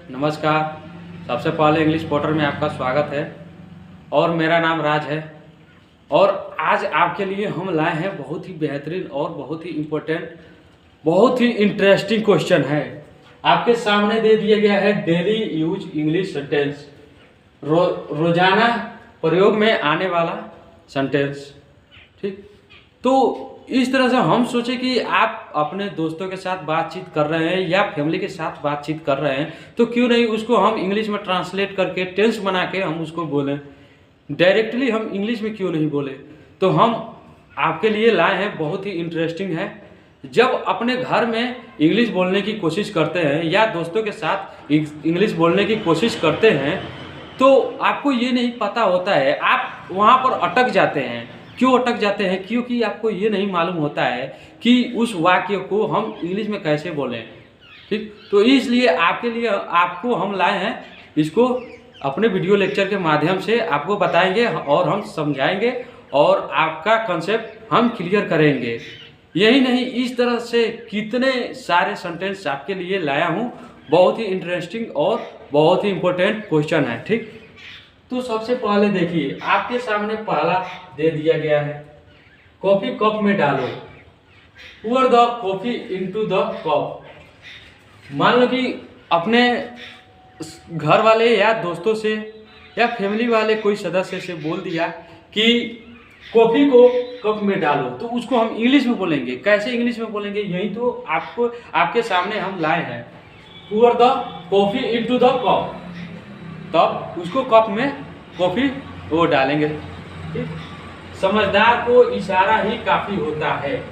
नमस्कार। सबसे पहले इंग्लिश पोर्टर में आपका स्वागत है और मेरा नाम राज है। और आज आपके लिए हम लाए हैं बहुत ही बेहतरीन और बहुत ही इम्पोर्टेंट, बहुत ही इंटरेस्टिंग क्वेश्चन है। आपके सामने दे दिया गया है डेली यूज इंग्लिश सेंटेंस, रोजाना प्रयोग में आने वाला सेंटेंस। ठीक, तो इस तरह से हम सोचे कि आप अपने दोस्तों के साथ बातचीत कर रहे हैं या फैमिली के साथ बातचीत कर रहे हैं, तो क्यों नहीं उसको हम इंग्लिश में ट्रांसलेट करके टेंस बना के हम उसको बोलें। डायरेक्टली हम इंग्लिश में क्यों नहीं बोले। तो हम आपके लिए लाए हैं, बहुत ही इंटरेस्टिंग है। जब अपने घर में इंग्लिश बोलने की कोशिश करते हैं या दोस्तों के साथ इंग्लिश बोलने की कोशिश करते हैं, तो आपको ये नहीं पता होता है, आप वहाँ पर अटक जाते हैं। क्यों अटक जाते हैं? क्योंकि आपको ये नहीं मालूम होता है कि उस वाक्य को हम इंग्लिश में कैसे बोलें। ठीक, तो इसलिए आपके लिए आपको हम लाए हैं, इसको अपने वीडियो लेक्चर के माध्यम से आपको बताएंगे और हम समझाएंगे और आपका कंसेप्ट हम क्लियर करेंगे। यही नहीं, इस तरह से कितने सारे सेंटेंस आपके लिए लाया हूँ। बहुत ही इंटरेस्टिंग और बहुत ही इम्पोर्टेंट क्वेश्चन है। ठीक, तो सबसे पहले देखिए, आपके सामने पहला दे दिया गया है, कॉफी कप में डालो। pour the coffee into the cup. मान लो कि अपने घर वाले या दोस्तों से या फैमिली वाले कोई सदस्य से बोल दिया कि कॉफी को कप में डालो, तो उसको हम इंग्लिश में बोलेंगे। कैसे इंग्लिश में बोलेंगे, यही तो आपको आपके सामने हम लाए हैं। pour the coffee into the cup, तब उसको कप में कॉफी वो डालेंगे। ठीक, समझदार को इशारा ही काफी होता है।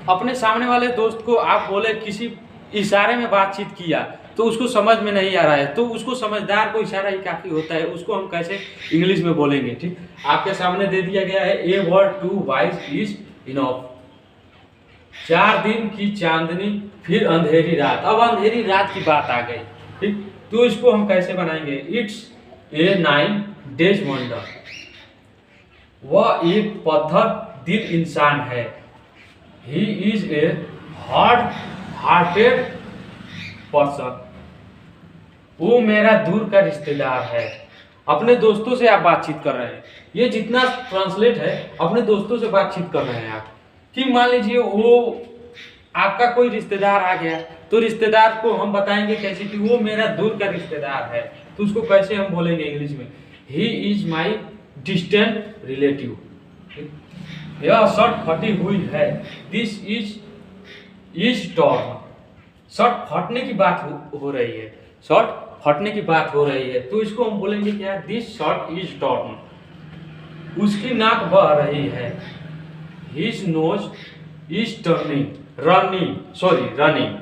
अपने सामने वाले दोस्त को आप बोले, किसी इशारे में बातचीत किया तो उसको समझ में नहीं आ रहा है, तो उसको समझदार को इशारा ही काफी होता है, उसको हम कैसे इंग्लिश में बोलेंगे। ठीक, आपके सामने दे दिया गया है, a word to wise is enough. 4 दिन की चांदनी फिर अंधेरी रात। अब अंधेरी रात की बात आ गई। ठीक, तो इसको हम कैसे बनाएंगे। It's a 9 days wonder. वह एक पत्थर दिल इंसान है। He is a hard hearted person. वो मेरा दूर का रिश्तेदार है। अपने दोस्तों से आप बातचीत कर रहे हैं, ये जितना ट्रांसलेट है अपने दोस्तों से बातचीत कर रहे हैं आप। कि मान लीजिए वो आपका कोई रिश्तेदार आ गया, तो रिश्तेदार को हम बताएंगे कैसे कि वो मेरा दूर का रिश्तेदार है, तो उसको कैसे हम बोलेंगे इंग्लिश में। He is my distant relative. यह शर्ट फटी हुई है। This is torn. शर्ट फटने की बात हो रही है, शर्ट फटने की बात हो रही है, तो इसको हम बोलेंगे क्या, दिस शर्ट इज टॉर्न। उसकी नाक बह रही है। His nose is turning running.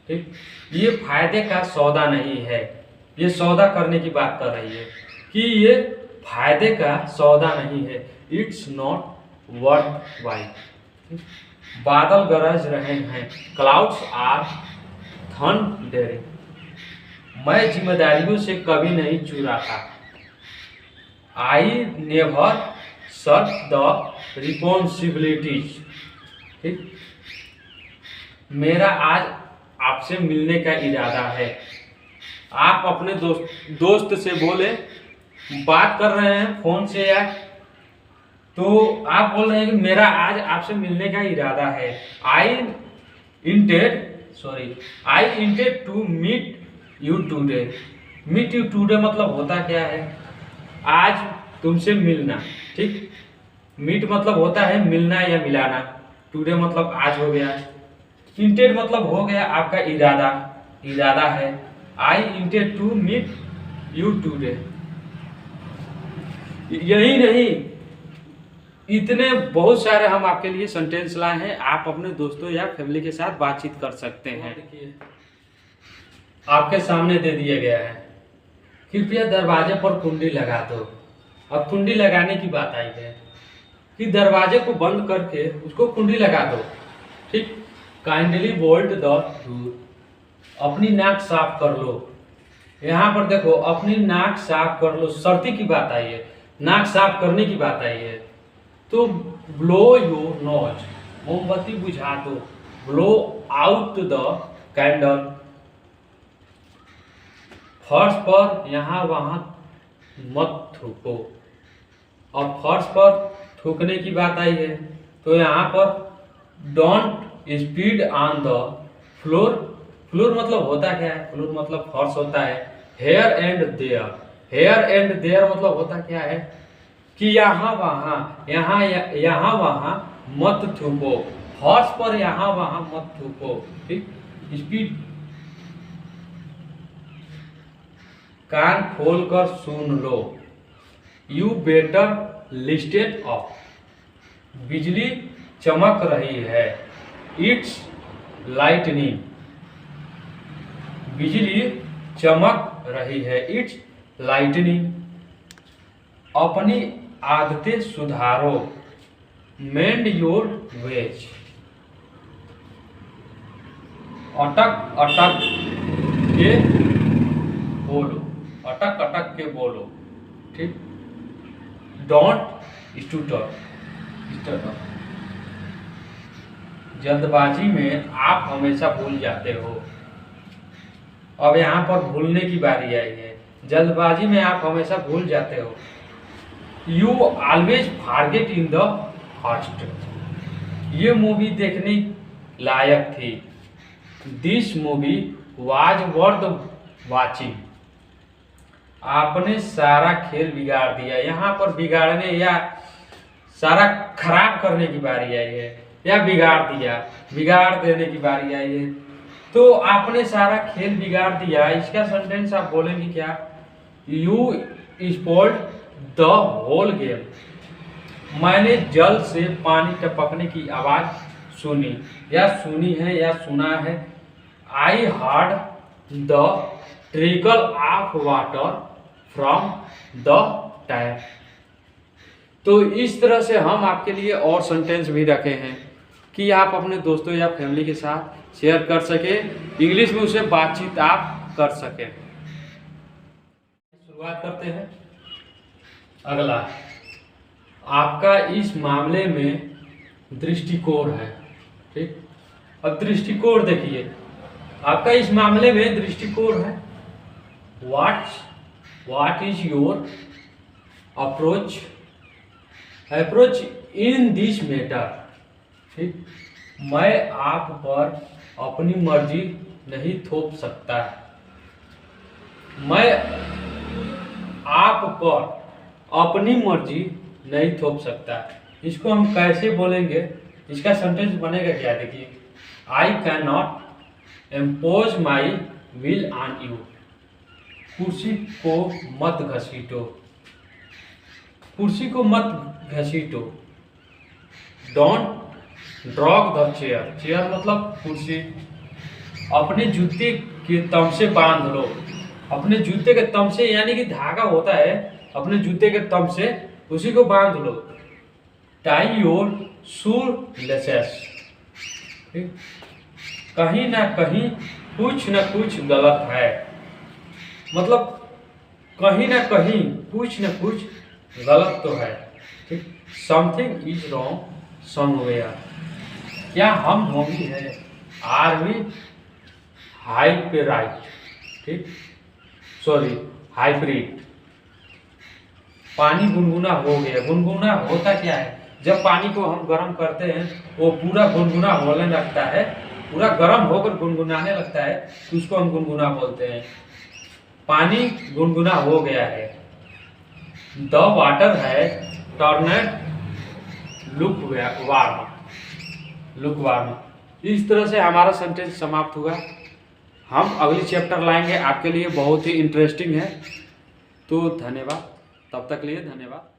ठीक, ये फायदे का सौदा नहीं है। ये सौदा करने की बात कर रही है कि ये फायदे का सौदा नहीं है। It's not worthwhile. बादल गरज रहे हैं। Clouds are thundering. मैं जिम्मेदारियों से कभी नहीं चुराता। I never shut the responsibilities. ठीक, मेरा आज आपसे मिलने का इरादा है। आप अपने दोस्त से बोले, बात कर रहे हैं फोन से या, तो आप बोल रहे हैं कि मेरा आज आपसे मिलने का इरादा है। I intend to meet you today. Meet you today मतलब होता क्या है, आज तुमसे मिलना। ठीक, मीट मतलब होता है मिलना या मिलाना, टुडे मतलब आज हो गया। इंटेड मतलब हो गया आपका इरादा है। I intend to meet you today. यही नहीं, इतने बहुत सारे हम आपके लिए सेंटेंस लाए हैं, आप अपने दोस्तों या फैमिली के साथ बातचीत कर सकते हैं। देखिए, आपके सामने दे दिया गया है, कृपया दरवाजे पर कुंडी लगा दो। अब कुंडी लगाने की बात आई है कि दरवाजे को बंद करके उसको कुंडी लगा दो। ठीक, काइंडली बोल्ट द डोर। अपनी नाक साफ कर लो। यहाँ पर देखो, अपनी नाक साफ कर लो, सर्दी की बात आई है, नाक साफ करने की बात आई है। तो ब्लो योर नोज, मोमबत्ती बुझा दो। ब्लो आउट द कैंडल, फर्श पर यहाँ वहाँ मत थूको। और फर्श पर थूकने की बात आई है तो यहाँ पर don't speed on the floor. Floor मतलब होता क्या है? फ्लोर मतलब फर्श होता है। Here and there, here and there मतलब होता क्या है कि यहाँ वहाँ, यहाँ वहाँ मत थूको। फर्श पर यहाँ वहाँ मत थूको। ठीक, स्पीड, कान खोल कर सुन लो। यू बेटर लिस्टेड ऑफ, बिजली चमक रही है। इट्स लाइटनिंग, बिजली चमक रही है। It's lightning. अपनी आदतें सुधारो। मेंड योर वेज, अटक अटक के बोलो, अटक अटक के बोलो। ठीक, डोंट स्टूटर, जल्दबाजी में आप हमेशा भूल जाते हो। अब यहाँ पर भूलने की बारी आई है। जल्दबाजी में आप हमेशा भूल जाते हो। You always forget in the first, ये मूवी देखने लायक थी। This movie was worth watching, आपने सारा खेल बिगाड़ दिया। यहाँ पर बिगाड़ने या सारा खराब करने की बारी आई है, या बिगाड़ दिया, बिगाड़ देने की बारी आई है। तो आपने सारा खेल बिगाड़ दिया, इसका सेंटेंस आप बोलेंगे क्या? You spoiled the whole game, मैंने जल से पानी टपकने की आवाज सुनी, या सुनी है या सुना है। I heard the trickle of water from the tap. तो इस तरह से हम आपके लिए और सेंटेंस भी रखे हैं कि आप अपने दोस्तों या फैमिली के साथ शेयर कर सके, इंग्लिश में उसे बातचीत आप कर सके। शुरुआत करते हैं। अगला, आपका इस मामले में दृष्टिकोण है। ठीक, अब दृष्टिकोण देखिए, आपका इस मामले में दृष्टिकोण है। What is your approach, approach in this matter. ठीक, मैं आप पर अपनी मर्जी नहीं थोप सकता, मैं आप पर अपनी मर्जी नहीं थोप सकता। इसको हम कैसे बोलेंगे? इसका सेंटेंस बनेगा क्या? देखिए, I can not impose my will on you, कुर्सी को मत घसीटो, कुर्सी को मत घसीटो। डोंट ड्रॉग द चेयर, चेयर मतलब कुर्सी। अपने जूते के तम से बांध लो, अपने जूते के तम से यानी कि धागा होता है, अपने जूते के तम से उसी को बांध लो। टाई योर शू लेसेस, कहीं ना कहीं कुछ ना कुछ गलत है, मतलब कहीं ना कहीं कुछ ना कुछ गलत तो है। ठीक, समथिंग इज रॉन्ग समवेयर, क्या हम होगी है? आर वी हाइपराइट, ठीक, सॉरी हाइब्रिड। पानी गुनगुना हो गया, गुनगुना होता क्या है? जब पानी को हम गर्म करते हैं वो पूरा गुनगुना होने लगता है, पूरा गर्म होकर गुनगुनाने लगता है, तो उसको हम गुनगुना बोलते हैं। पानी गुनगुना हो गया है। द वाटर है turned look warm, look warm. इस तरह से हमारा सेंटेंस समाप्त हुआ। हम अगली चैप्टर लाएंगे आपके लिए, बहुत ही इंटरेस्टिंग है। तो धन्यवाद, तब तक के लिए धन्यवाद।